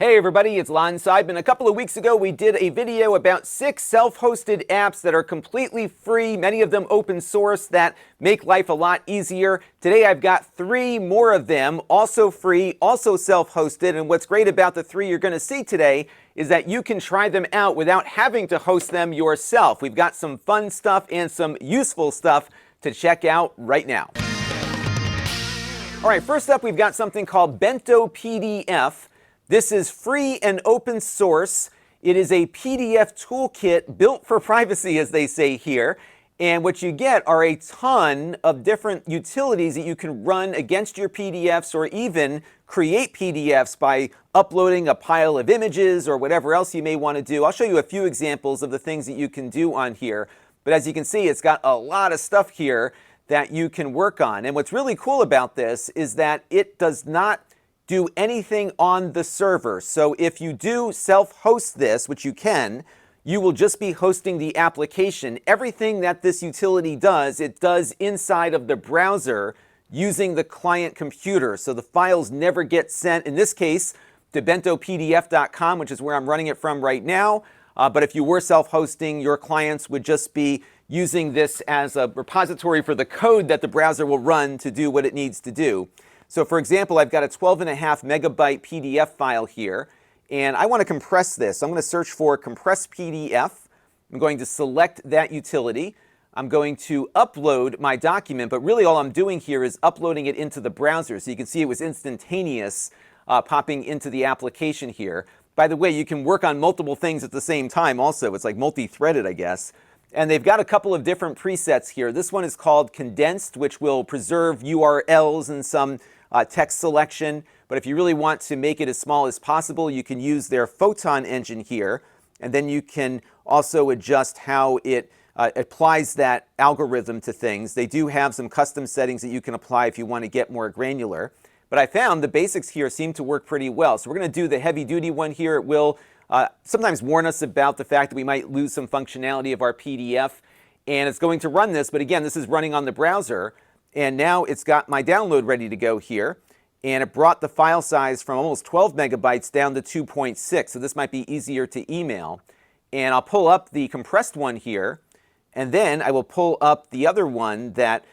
Hey everybody, it's Lon.TV. A couple of weeks ago we did a video about 6 self-hosted apps that are completely free, many of them open source, that make life a lot easier. Today I've got 3 more of them, also free, also self-hosted, and what's great about the 3 you're going to see today is that you can try them out without having to host them yourself. We've got some fun stuff and some useful stuff to check out right now. All right, first up we've got something called BentoPDF. This is free and open source. It is a PDF toolkit built for privacy, as they say here. And what you get are a ton of different utilities that you can run against your PDFs or even create PDFs by uploading a pile of images or whatever else you may want to do. I'll show you a few examples of the things that you can do on here. But as you can see, it's got a lot of stuff here that you can work on. And what's really cool about this is that it does not do anything on the server. So if you do self-host this, which you can, you will just be hosting the application. Everything that this utility does, it does inside of the browser using the client computer. So the files never get sent, in this case, to BentoPDF.com, which is where I'm running it from right now. But if you were self-hosting, your clients would just be using this as a repository for the code that the browser will run to do what it needs to do. So for example, I've got a 12.5 megabyte PDF file here, and I want to compress this. So I'm going to search for compress PDF. I'm going to select that utility. I'm going to upload my document, but really all I'm doing here is uploading it into the browser. So you can see it was instantaneous popping into the application here. By the way, you can work on multiple things at the same time also. It's like multi-threaded, I guess. And they've got a couple of different presets here. This one is called condensed, which will preserve URLs and some text selection, but if you really want to make it as small as possible, you can use their photon engine here, and then you can also adjust how it applies that algorithm to things. They do have some custom settings that you can apply if you want to get more granular, but I found the basics here seem to work pretty well. So we're going to do the heavy-duty one here. It will sometimes warn us about the fact that we might lose some functionality of our PDF, and it's going to run this, but again, this is running on the browser. And now it's got my download ready to go here. And it brought the file size from almost 12 megabytes down to 2.6. So this might be easier to email. And I'll pull up the compressed one here. And then I will pull up the other one that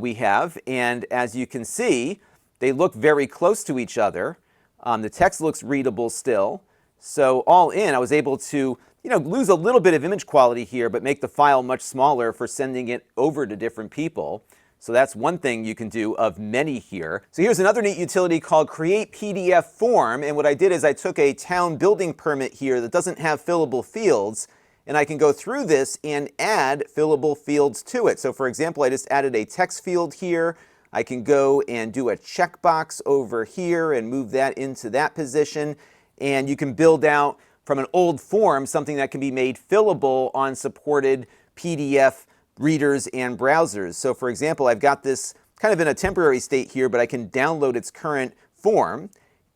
we have. And as you can see, they look very close to each other. The text looks readable still. So all in, I was able to lose a little bit of image quality here, but make the file much smaller for sending it over to different people. So that's one thing you can do of many here. So here's another neat utility called Create PDF Form. And what I did is I took a town building permit here that doesn't have fillable fields, and I can go through this and add fillable fields to it. So for example, I just added a text field here. I can go and do a checkbox over here and move that into that position. And you can build out from an old form something that can be made fillable on supported PDF readers and browsers. So for example, I've got this kind of in a temporary state here, but I can download its current form.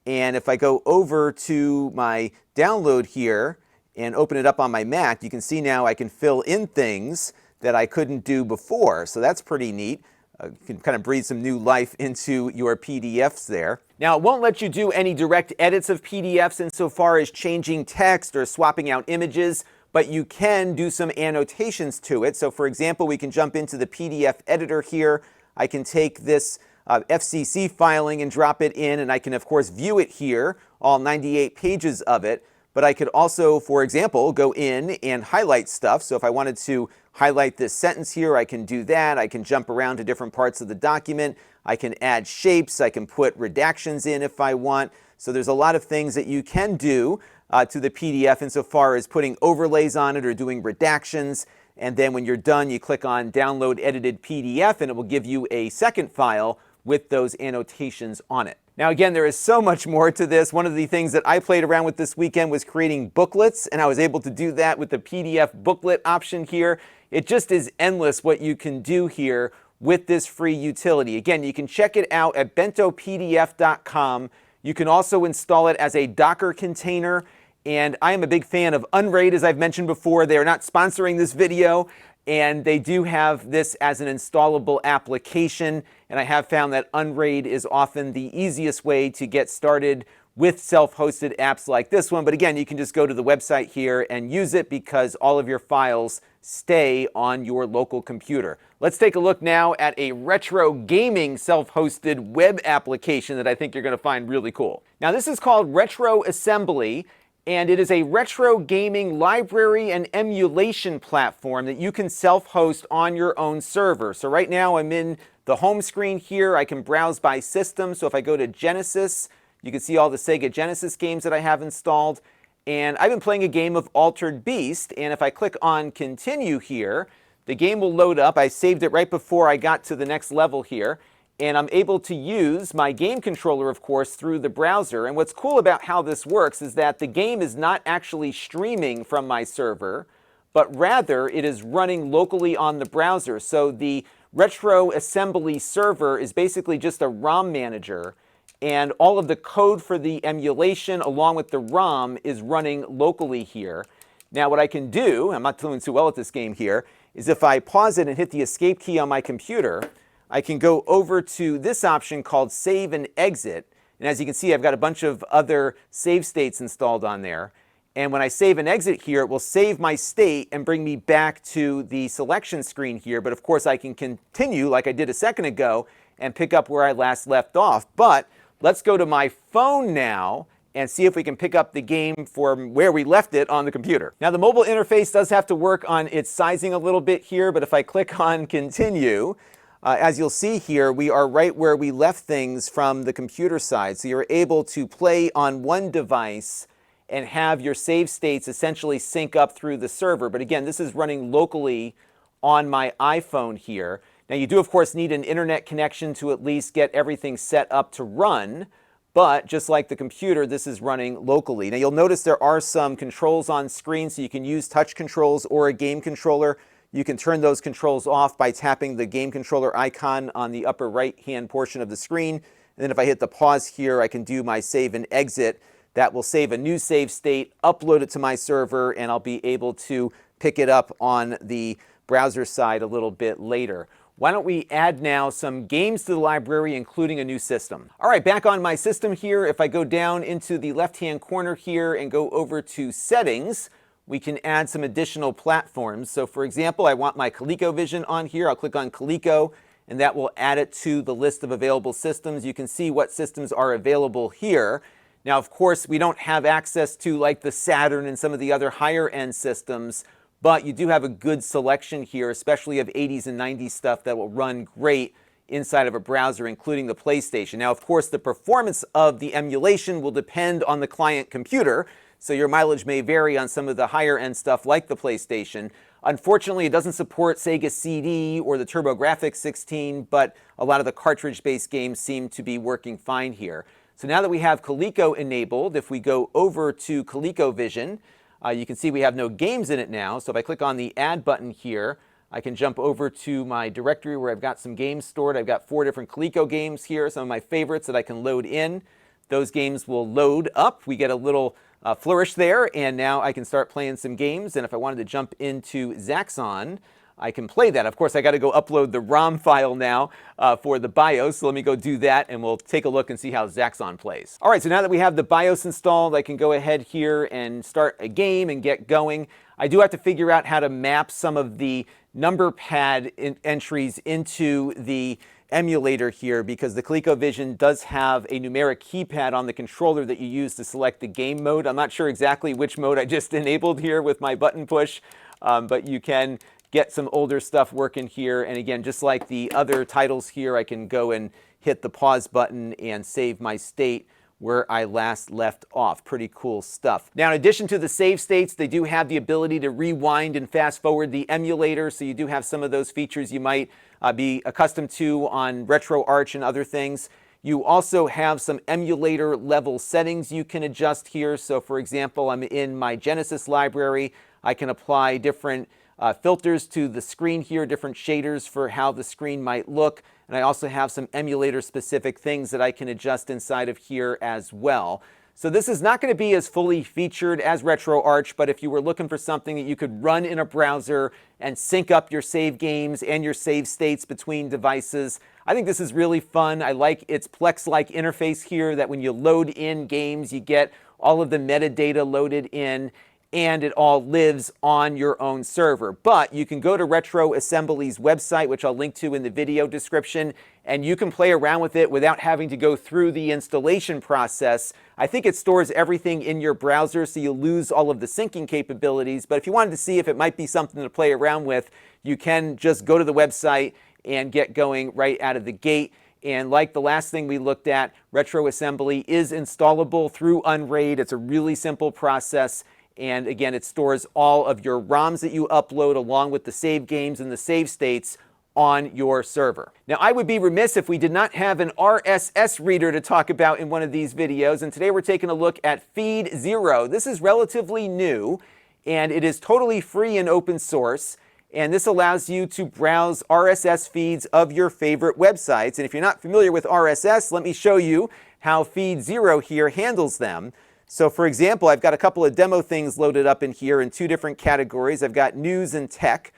And if I go over to my download here and open it up on my Mac, you can see now I can fill in things that I couldn't do before. So that's pretty neat. You can kind of breathe some new life into your PDFs there. Now, it won't let you do any direct edits of PDFs insofar as changing text or swapping out images, but you can do some annotations to it. So for example, we can jump into the PDF editor here. I can take this FCC filing and drop it in, and I can of course view it here, all 98 pages of it. But I could also, for example, go in and highlight stuff. So if I wanted to highlight this sentence here, I can do that. I can jump around to different parts of the document. I can add shapes. I can put redactions in if I want. So there's a lot of things that you can do to the PDF insofar as putting overlays on it or doing redactions. And then when you're done, you click on Download Edited PDF, and it will give you a second file with those annotations on it. Now again, there is so much more to this. One of the things that I played around with this weekend was creating booklets, and I was able to do that with the PDF booklet option here. It just is endless what you can do here with this free utility. Again, you can check it out at BentoPDF.com. You can also install it as a Docker container. And I am a big fan of Unraid, as I've mentioned before. They are not sponsoring this video, and they do have this as an installable application. And I have found that Unraid is often the easiest way to get started with self-hosted apps like this one. But again, you can just go to the website here and use it because all of your files stay on your local computer. Let's take a look now at a retro gaming self-hosted web application that I think you're going to find really cool. Now, this is called RetroAssembly, and it is a retro gaming library and emulation platform that you can self-host on your own server. So right now I'm in the home screen here. I can browse by system. So if I go to Genesis, you can see all the Sega Genesis games that I have installed. And I've been playing a game of Altered Beast, and if I click on Continue here, the game will load up. I saved it right before I got to the next level here, and I'm able to use my game controller, of course, through the browser. And what's cool about how this works is that the game is not actually streaming from my server, but rather it is running locally on the browser. So the RetroAssembly server is basically just a ROM manager, and all of the code for the emulation along with the ROM is running locally here. Now what I can do, I'm not doing too well at this game here, is if I pause it and hit the escape key on my computer, I can go over to this option called Save and Exit. And as you can see, I've got a bunch of other save states installed on there. And when I save and exit here, it will save my state and bring me back to the selection screen here. But of course, I can continue like I did a second ago and pick up where I last left off. But let's go to my phone now and see if we can pick up the game from where we left it on the computer. Now, the mobile interface does have to work on its sizing a little bit here, but if I click on Continue, as you'll see here, we are right where we left things from the computer side. So you're able to play on one device and have your save states essentially sync up through the server. But again, this is running locally on my iPhone here. Now, you do, of course, need an internet connection to at least get everything set up to run. But just like the computer, this is running locally. Now, you'll notice there are some controls on screen, so you can use touch controls or a game controller. You can turn those controls off by tapping the game controller icon on the upper right-hand portion of the screen. And then if I hit the pause here, I can do my save and exit. That will save a new save state, upload it to my server, and I'll be able to pick it up on the browser side a little bit later. Why don't we add now some games to the library, including a new system. All right, back on my system here, if I go down into the left-hand corner here and go over to Settings, we can add some additional platforms. So for example, I want my ColecoVision on here. I'll click on Coleco, and that will add it to the list of available systems. You can see what systems are available here. Now, of course, we don't have access to like the Saturn and some of the other higher-end systems, but you do have a good selection here, especially of 80s and 90s stuff that will run great inside of a browser, including the PlayStation. Now, of course, the performance of the emulation will depend on the client computer, so your mileage may vary on some of the higher-end stuff like the PlayStation. Unfortunately, it doesn't support Sega CD or the TurboGrafx 16, but a lot of the cartridge-based games seem to be working fine here. So now that we have Coleco enabled, if we go over to ColecoVision, you can see we have no games in it now. So if I click on the Add button here, I can jump over to my directory where I've got some games stored. I've got 4 different Coleco games here, some of my favorites that I can load in. Those games will load up. We get a little flourish there, and now I can start playing some games. And if I wanted to jump into Zaxxon, I can play that. Of course, I got to go upload the ROM file now for the BIOS, so let me go do that, and we'll take a look and see how Zaxxon plays. All right, so now that we have the BIOS installed, I can go ahead here and start a game and get going. I do have to figure out how to map some of the number pad entries into the emulator here, because the ColecoVision does have a numeric keypad on the controller that you use to select the game mode. I'm not sure exactly which mode I just enabled here with my button push, but you can get some older stuff working here. And again, just like the other titles here, I can go and hit the pause button and save my state where I last left off. Pretty cool stuff. Now, in addition to the save states, they do have the ability to rewind and fast forward the emulator. So you do have some of those features you might be accustomed to on RetroArch and other things. You also have some emulator level settings you can adjust here. So for example, I'm in my Genesis library. I can apply different filters to the screen here, different shaders for how the screen might look. And I also have some emulator-specific things that I can adjust inside of here as well. So this is not going to be as fully featured as RetroArch, but if you were looking for something that you could run in a browser and sync up your save games and your save states between devices, I think this is really fun. I like its Plex-like interface here, that when you load in games, you get all of the metadata loaded in, and it all lives on your own server. But you can go to RetroAssembly's website, which I'll link to in the video description, and you can play around with it without having to go through the installation process. I think it stores everything in your browser, so you lose all of the syncing capabilities. But if you wanted to see if it might be something to play around with, you can just go to the website and get going right out of the gate. And like the last thing we looked at, RetroAssembly is installable through Unraid. It's a really simple process. And again, it stores all of your ROMs that you upload along with the save games and the save states on your server. Now, I would be remiss if we did not have an RSS reader to talk about in one of these videos. And today we're taking a look at Feedzero. This is relatively new, and it is totally free and open source. And this allows you to browse RSS feeds of your favorite websites. And if you're not familiar with RSS, let me show you how Feedzero here handles them. So for example, I've got a couple of demo things loaded up in here in two different categories. I've got news and tech.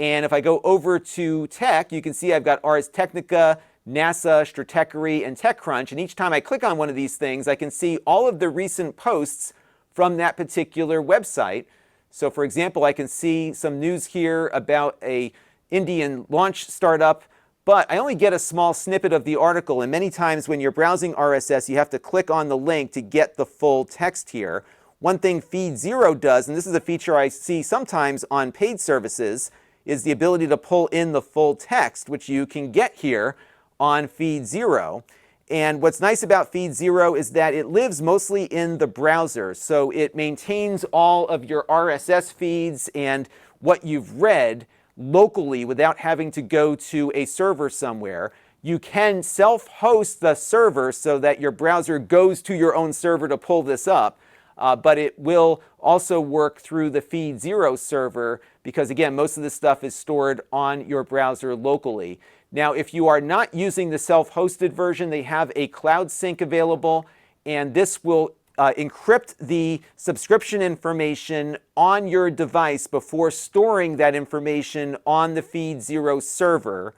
And if I go over to tech, you can see I've got Ars Technica, NASA, Stratechery, and TechCrunch. And each time I click on one of these things, I can see all of the recent posts from that particular website. So for example, I can see some news here about a Indian launch startup, but I only get a small snippet of the article. And many times when you're browsing RSS, you have to click on the link to get the full text here. One thing Feedzero does, and this is a feature I see sometimes on paid services, is the ability to pull in the full text, which you can get here on Feedzero. And what's nice about Feedzero is that it lives mostly in the browser. So it maintains all of your RSS feeds and what you've read locally without having to go to a server somewhere. You can self-host the server so that your browser goes to your own server to pull this up. But it will also work through the Feedzero server because, again, most of this stuff is stored on your browser locally. Now, if you are not using the self-hosted version, they have a cloud sync available, and this will encrypt the subscription information on your device before storing that information on the Feedzero server.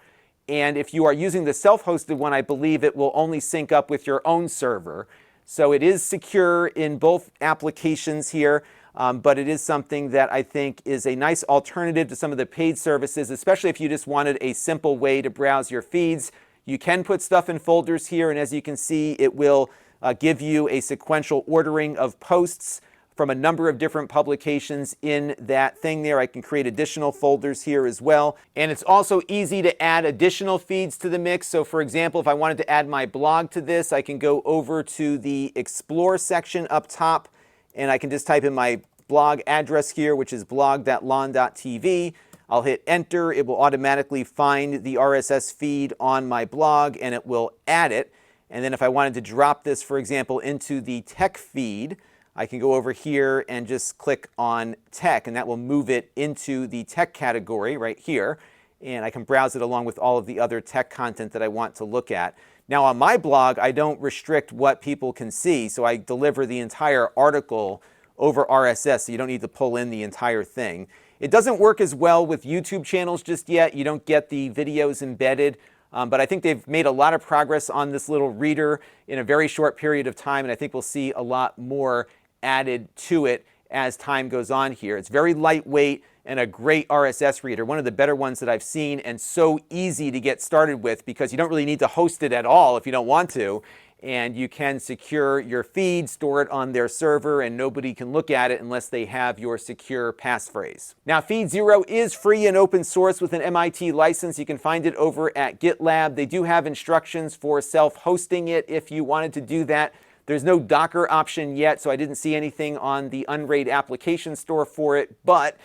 And if you are using the self-hosted one, I believe it will only sync up with your own server. So it is secure in both applications here, but it is something that I think is a nice alternative to some of the paid services, especially if you just wanted a simple way to browse your feeds. You can put stuff in folders here, and as you can see, it will give you a sequential ordering of posts from a number of different publications in that thing there. I can create additional folders here as well. And it's also easy to add additional feeds to the mix. So for example, if I wanted to add my blog to this, I can go over to the Explore section up top, and I can just type in my blog address here, which is blog.lon.TV. I'll hit enter. It will automatically find the RSS feed on my blog, and it will add it. And then if I wanted to drop this, for example, into the tech feed, I can go over here and just click on tech, and that will move it into the tech category right here. And I can browse it along with all of the other tech content that I want to look at. Now on my blog, I don't restrict what people can see, so I deliver the entire article over RSS, so you don't need to pull in the entire thing. It doesn't work as well with YouTube channels just yet. You don't get the videos embedded. But I think they've made a lot of progress on this little reader in a very short period of time, and I think we'll see a lot more added to it as time goes on here. It's very lightweight and a great RSS reader, one of the better ones that I've seen, and so easy to get started with because you don't really need to host it at all if you don't want to. And you can secure your feed, store it on their server, and nobody can look at it unless they have your secure passphrase. Now, Feedzero is free and open source with an MIT license. You can find it over at GitLab. They do have instructions for self-hosting it if you wanted to do that. There's no Docker option yet, so I didn't see anything on the Unraid application store for it, but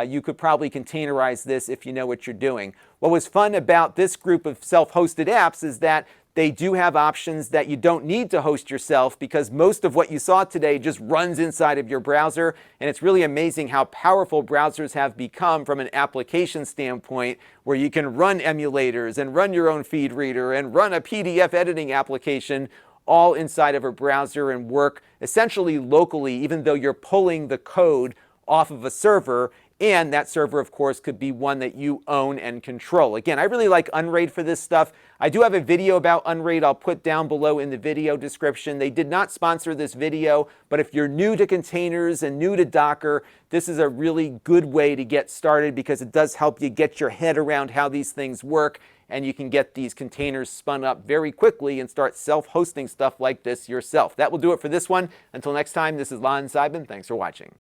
you could probably containerize this if you know what you're doing. What was fun about this group of self-hosted apps is that they do have options that you don't need to host yourself because most of what you saw today just runs inside of your browser. And it's really amazing how powerful browsers have become from an application standpoint, where you can run emulators and run your own feed reader and run a PDF editing application all inside of a browser and work essentially locally, even though you're pulling the code off of a server And that server, of course, could be one that you own and control. Again, I really like Unraid for this stuff. I do have a video about Unraid I'll put down below in the video description. They did not sponsor this video, but if you're new to containers and new to Docker, this is a really good way to get started because it does help you get your head around how these things work, and you can get these containers spun up very quickly and start self-hosting stuff like this yourself. That will do it for this one. Until next time, this is Lon.TV. Thanks for watching.